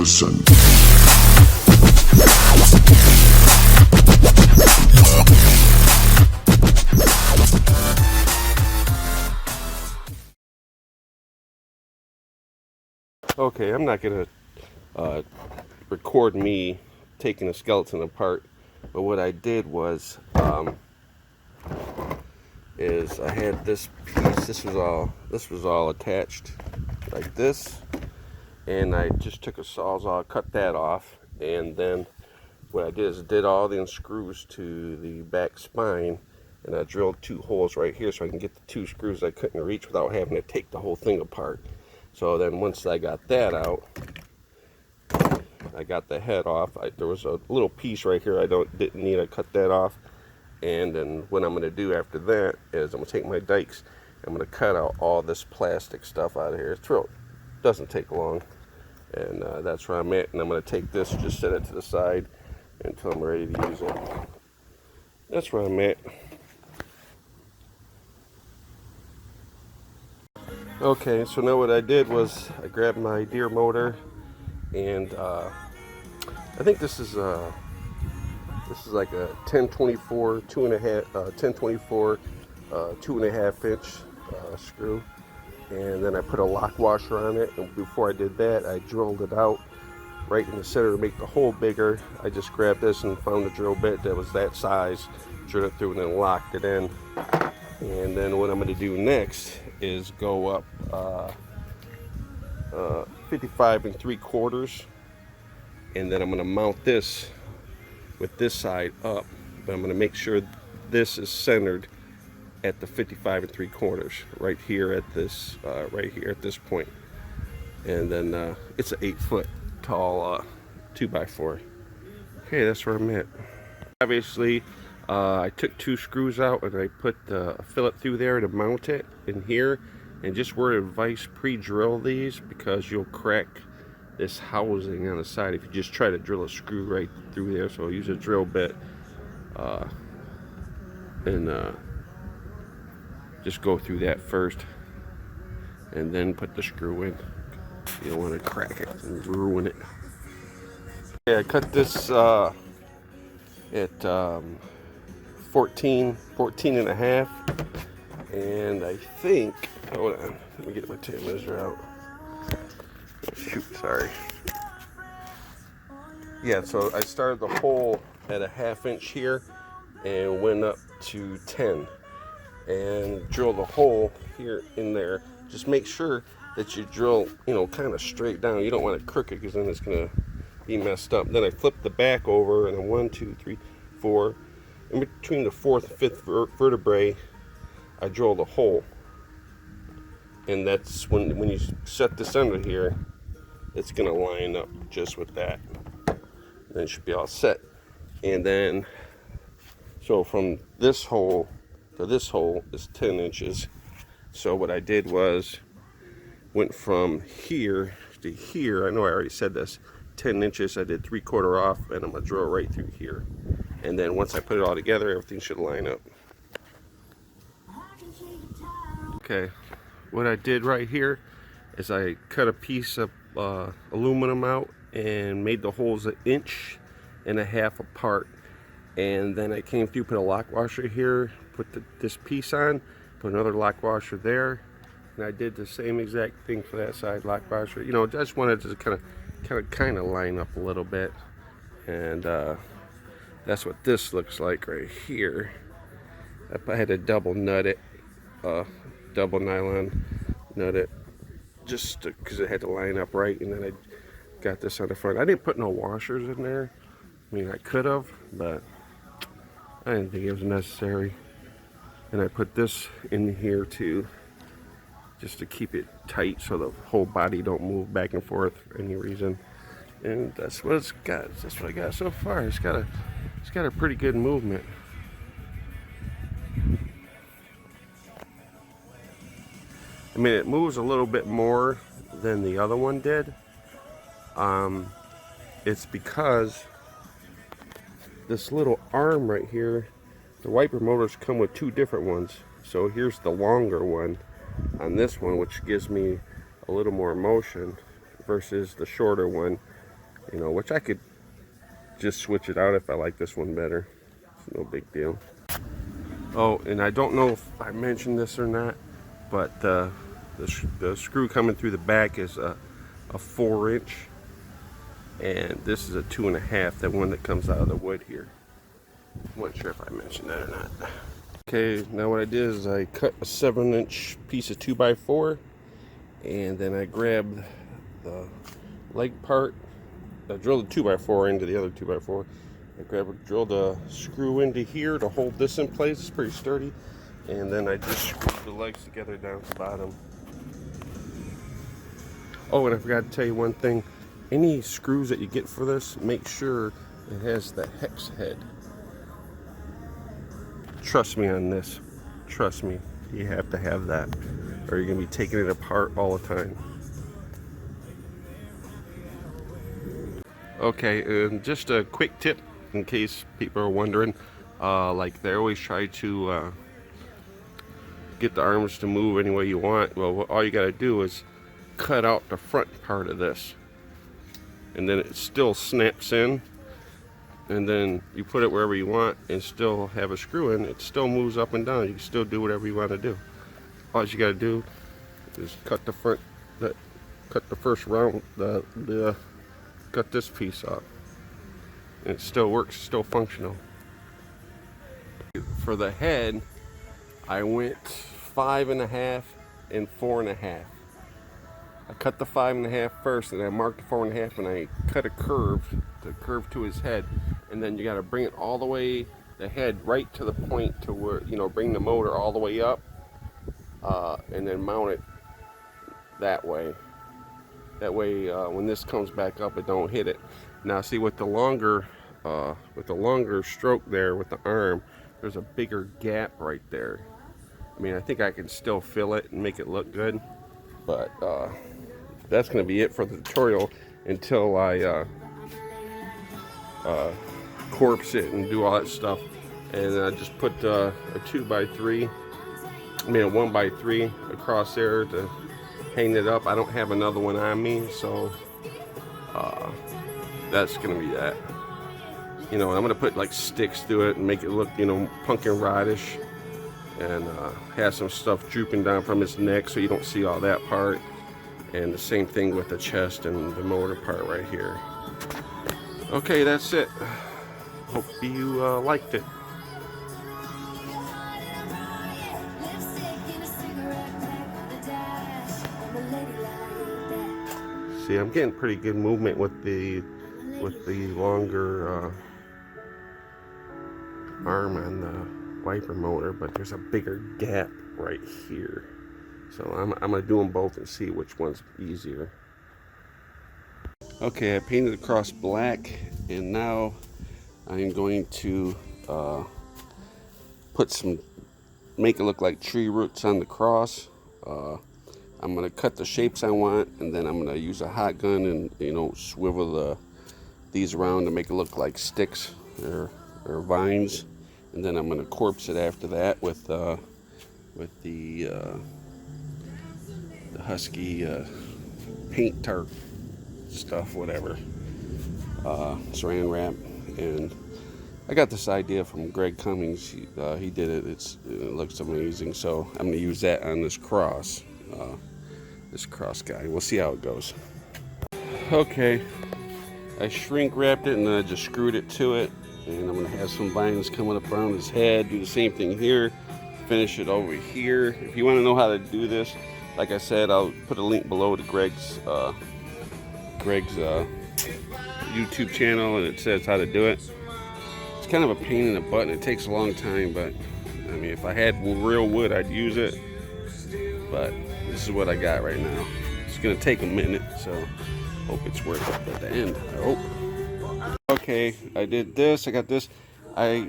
listen. Okay, I'm not gonna record me taking a skeleton apart, but what I did was is I had this piece. This was all attached like this, and I just took a sawzall, cut that off, and then what I did is did all the screws to the back spine, and I drilled 2 holes right here so I can get the 2 screws I couldn't reach without having to take the whole thing apart. So then once I got that out, I got the head off. There was a little piece right here I didn't need. I cut that off, and then what I'm going to do after that is I'm going to take my dikes. I'm going to cut out all this plastic stuff out of here. It's real, doesn't take long, and that's where I'm at. And I'm going to take this, just set it to the side until I'm ready to use it. That's where I'm at. Okay, so now what I did was I grabbed my deer motor, and I think this is like a 1024 1024 2.5 inch screw, and then I put a lock washer on it. And before I did that, I drilled it out right in the center to make the hole bigger. I just grabbed this and found a drill bit that was that size, drilled it through, and then locked it in. And then what I'm going to do next is go up 55 3/4, and then I'm going to mount this with this side up, but I'm going to make sure this is centered at the 55 3/4 right here at this point. And then it's an 8-foot tall 2x4. Okay, that's where I'm at. Obviously I took 2 screws out and I put a fillet through there to mount it in here. And just word of advice, pre-drill these, because you'll crack this housing on the side if you just try to drill a screw right through there. So use a drill bit and just go through that first and then put the screw in. You don't want to crack it and ruin it. Yeah, I cut this at 14 and a half, and I think, hold on, let me get my tape measure out. Oh, shoot, sorry. Yeah, so I started the hole at a 1/2 inch here and went up to 10 and drilled a hole here in there. Just make sure that you drill, kind of straight down. You don't want it crooked because then it's going to be messed up. Then I flipped the back over, and then 1, 2, 3, 4. In between the 4th and 5th vertebrae, I drilled a hole. And that's when you set this under here, it's going to line up just with that. Then it should be all set. And then, so from this hole to this hole is 10 inches. So what I did was, went from here to here. I know I already said this, 10 inches. I did 3/4 off, and I'm going to drill right through here. And then once I put it all together, everything should line up. Okay, what I did right here is I cut a piece of aluminum out and made the holes 1.5 inches apart. And then I came through, put a lock washer here, put this piece on, put another lock washer there, and I did the same exact thing for that side, lock washer. I just wanted to kind of line up a little bit, and that's what this looks like right here. I had to double nut it, double nylon nut it, just because it had to line up right. And then I got this on the front. I didn't put no washers in there. I mean, I could have, but I didn't think it was necessary. And I put this in here too, just to keep it tight so the whole body don't move back and forth for any reason. And that's what it's got. That's what I got so far. It's got a pretty good movement. I mean, it moves a little bit more than the other one did. It's because this little arm right here, the wiper motors come with 2 different ones. So here's the longer one on this one, which gives me a little more motion, versus the shorter one You know, which I could just switch it out if I like this one better. It's no big deal. Oh, and I don't know if I mentioned this or not, but the screw coming through the back is a 4-inch, and this is a 2.5, the one that comes out of the wood here. I'm not sure if I mentioned that or not. Okay, now what I did is I cut a 7-inch piece of 2x4, and then I grabbed the leg part. I drilled the 2x4 into the other 2x4. Drilled a screw into here to hold this in place. It's pretty sturdy. And then I just screwed the legs together down to the bottom. Oh, and I forgot to tell you one thing. Any screws that you get for this, make sure it has the hex head. Trust me on this. Trust me. You have to have that, or you're going to be taking it apart all the time. Okay, and just a quick tip in case people are wondering. Like they always try to get the arms to move any way you want. Well, all you got to do is cut out the front part of this, and then it still snaps in, and then you put it wherever you want and still have a screw in. It still moves up and down. You can still do whatever you want to do. All you got to do is cut the front, cut the first round, cut this piece off. It still works, still functional. For the head, I went 5.5 and 4.5. I cut the 5.5 first, and I marked the 4.5, and I cut a curve, the curve to his head, and then you got to bring it all the way, the head right to the point to where, you know, bring the motor all the way up, and then mount it that way. That way, when this comes back up, it don't hit it. Now, see, with the longer stroke there with the arm, there's a bigger gap right there. I mean, I think I can still fill it and make it look good, but that's going to be it for the tutorial until I corpse it and do all that stuff. And I just put a 2x3, I mean a 1x3 across there to hang it up. I don't have another one on me, so that's gonna be that. You know, I'm gonna put like sticks through it and make it look, you know, pumpkin rodish, and have some stuff drooping down from his neck so you don't see all that part. And the same thing with the chest and the motor part right here. Okay, that's it. Hope you liked it. See, I'm getting pretty good movement with the longer arm on the wiper motor, but there's a bigger gap right here. So I'm gonna do them both and see which one's easier. Okay, I painted across black, and now I'm going to make it look like tree roots on the cross. I'm gonna cut the shapes I want, and then I'm gonna use a hot gun and, you know, swivel these around to make it look like sticks or vines, and then I'm gonna corpse it after that with the Husky paint tart stuff, whatever, saran wrap. And I got this idea from Greg Cummings. He did it. It looks amazing. So I'm gonna use that on this cross guy. We'll see how it goes. Okay, I shrink wrapped it, and then I just screwed it to it, and I'm gonna have some vines coming up around his head. Do the same thing here. Finish it over here. If you want to know how to do this, like I said, I'll put a link below to Greg's YouTube channel, and it says how to do it. It's kind of a pain in the butt, and it takes a long time, but I mean, if I had real wood, I'd use it, but this is what I got right now. It's gonna take a minute, so hope it's worth it at the end, I hope. Okay, I did this, I got this. I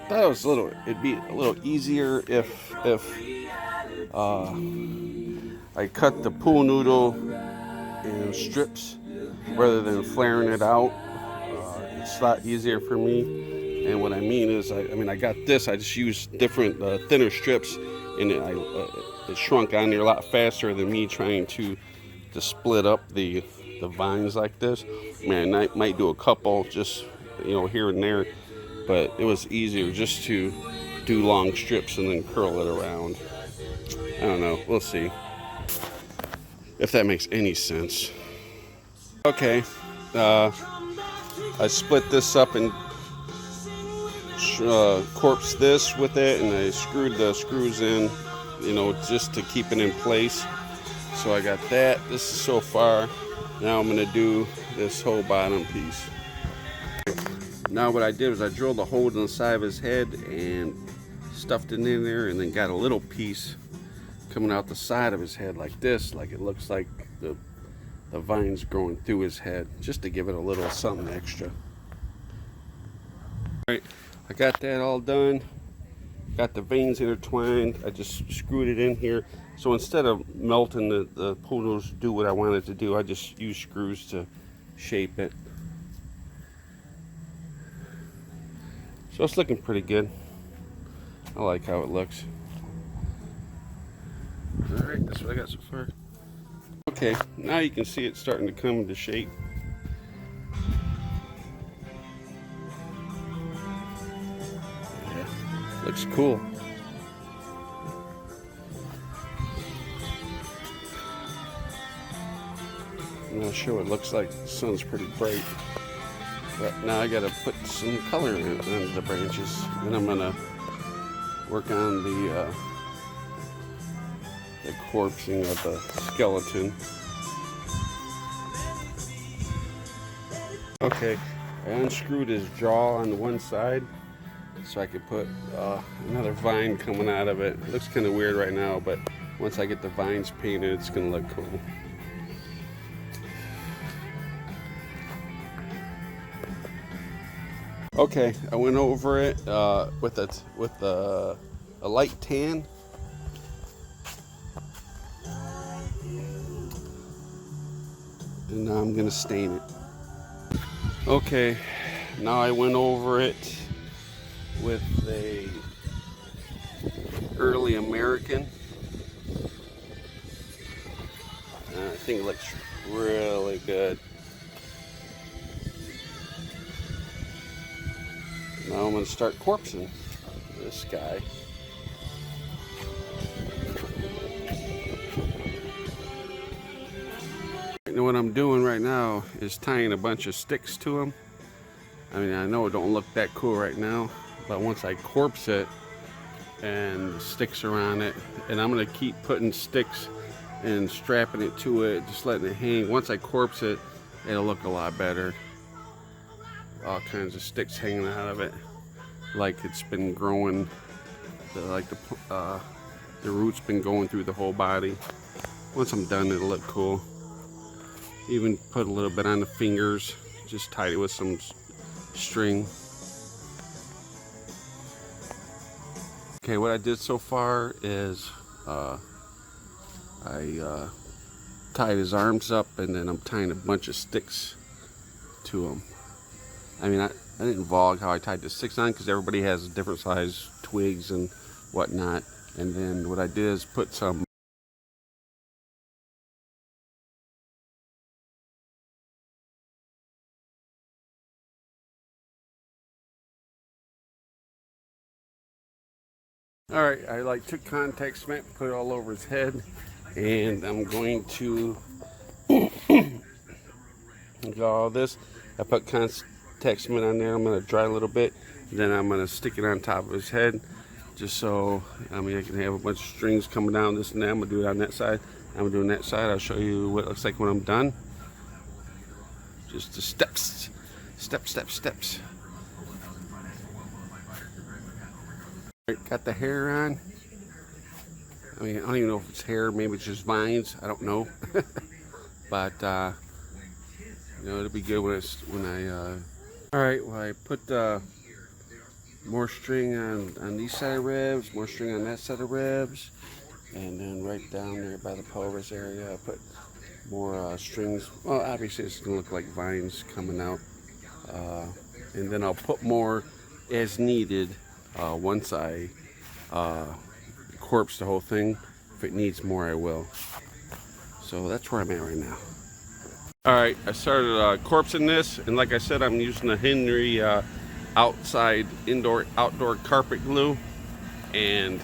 thought it'd be a little easier if I cut the pool noodle in strips rather than flaring it out. It's a lot easier for me. And what I mean is, I got this. I just used different thinner strips, and it shrunk on there a lot faster than me trying to split up the the vines like this. Man, I might do a couple just, here and there, but it was easier just to do long strips and then curl it around. I don't know, we'll see if that makes any sense. Okay, I split this up and corpsed this with it, and I screwed the screws in, just to keep it in place. So I got that. This is so far. Now I'm going to do this whole bottom piece. Now what I did was I drilled a hole in the side of his head and stuffed it in there, and then got a little piece coming out the side of his head like this, like it looks like the vines growing through his head, just to give it a little something extra. Alright, I got that all done. Got the veins intertwined. I just screwed it in here. So instead of melting the poodles do what I wanted to do, I just use screws to shape it. So it's looking pretty good. I like how it looks. Alright, that's what I got so far. Okay, now you can see it starting to come into shape. Yeah, looks cool. I'm not sure what it looks like. The sun's pretty bright. But now I gotta put some color in the branches. Then I'm gonna work on the corpsing of the skeleton. Okay, I unscrewed his jaw on the one side so I could put another vine coming out of it. It looks kind of weird right now, but once I get the vines painted, it's gonna look cool. Okay, I went over it with a light tan. And now I'm gonna stain it. Okay, now I went over it with a early American. I think it looks really good. Now I'm going to start corpsing this guy. You know what I'm doing right now is tying a bunch of sticks to him. I mean, I know it don't look that cool right now, but once I corpse it and sticks around it, and I'm going to keep putting sticks and strapping it to it, just letting it hang. Once I corpse it, it'll look a lot better. All kinds of sticks hanging out of it, like it's been growing, the roots been going through the whole body. Once I'm done, it'll look cool. Even put a little bit on the fingers, just tied it with some string. Okay, what I did so far is I tied his arms up, and then I'm tying a bunch of sticks to him. I mean, I didn't vlog how I tied the sticks on because everybody has different size twigs and whatnot. And then what I did is put some Alright, I took contact cement, put it all over his head, and I'm going to do all this. I put contact cement on there. I'm going to dry a little bit, then I'm going to stick it on top of his head, just so I can have a bunch of strings coming down this and that. I'm going to do it on that side. I'm going to do it on that side. I'll show you what it looks like when I'm done. Just the steps. Steps. Got the hair on. I mean, I don't even know if it's hair, maybe it's just vines, I don't know. But it'll be good when I alright, well, I put more string on these side of ribs, more string on that side of ribs, and then right down there by the pelvis area I put more strings. Well, obviously it's gonna look like vines coming out, and then I'll put more as needed once I corpse the whole thing. If it needs more, I will. So that's where I'm at right now. Alright, I started corpsing this, and like I said, I'm using the Henry outside outdoor carpet glue, and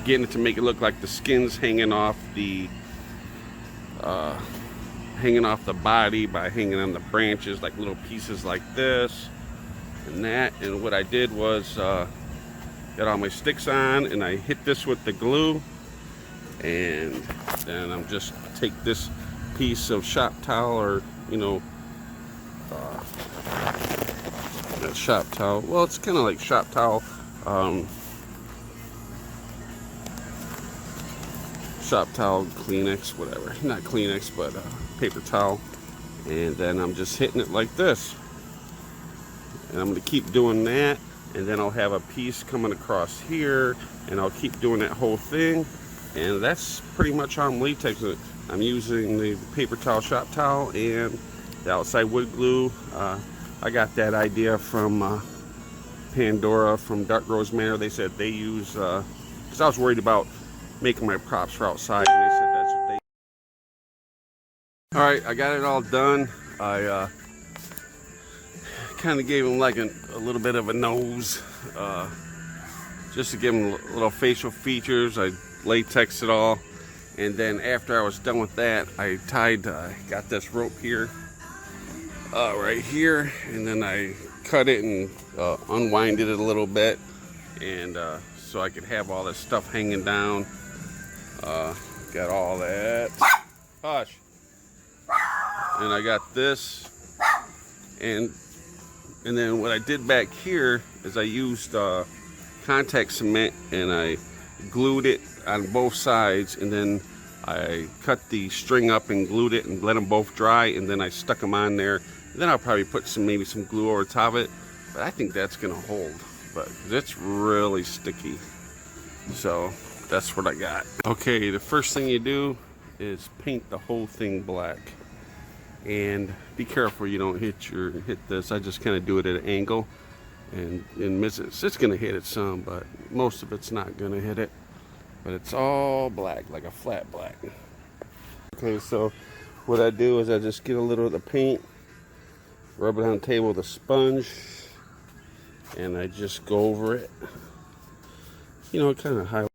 getting it to make it look like the skin's hanging off the body by hanging on the branches, like little pieces like this and that. And what I did was got all my sticks on, and I hit this with the glue, and then I'm just take this piece of shop towel, or not shop towel, well, it's kind of like shop towel, Kleenex, whatever, not Kleenex, but paper towel, and then I'm just hitting it like this, and I'm going to keep doing that, and then I'll have a piece coming across here, and I'll keep doing that whole thing. And that's pretty much how I'm latexing it. I'm using the paper towel, shop towel, and the outside wood glue. I got that idea from Pandora from Dark Rose Manor. They said they use, because I was worried about making my props for outside, and they said that's what they. Alright, I got it all done. I kind of gave him like a little bit of a nose, just to give him little facial features. I latexed it all, and then after I was done with that, I got this rope here, right here, and then I cut it and unwinded it a little bit, and so I could have all this stuff hanging down. Got all that. Hush. And I got this, and then what I did back here is I used contact cement, and I glued it on both sides, and then I cut the string up and glued it and let them both dry, and then I stuck them on there. And then I'll probably put maybe some glue over top of it, but I think that's gonna hold, but it's really sticky. So that's what I got. Okay, the first thing you do is paint the whole thing black, and be careful you don't hit this. I just kind of do it at an angle and miss it. It's gonna hit it some, but most of it's not gonna hit it. But it's all black, like a flat black. Okay, so what I do is I just get a little of the paint, rub it on the table with a sponge, and I just go over it. Kind of highlight.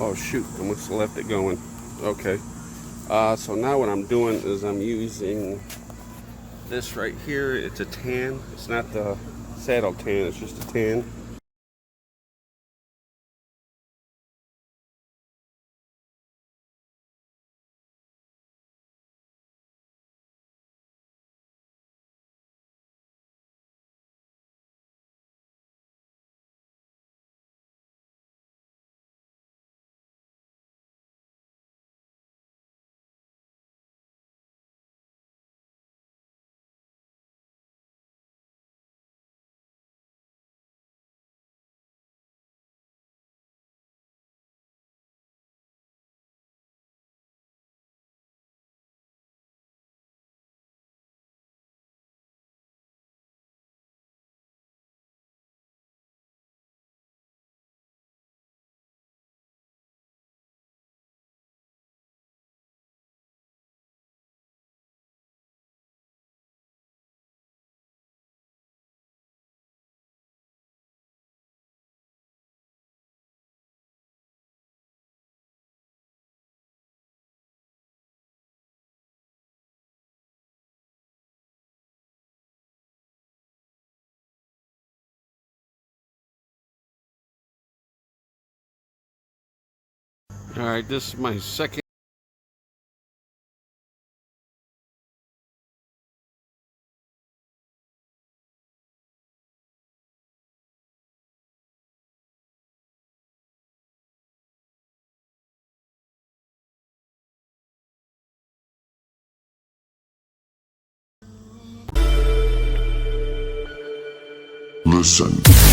Oh shoot, I must have left it going. Okay. So now what I'm doing is I'm using this right here. It's a tan. It's not the saddle tan, it's just a tan. Alright, this is my second. Listen.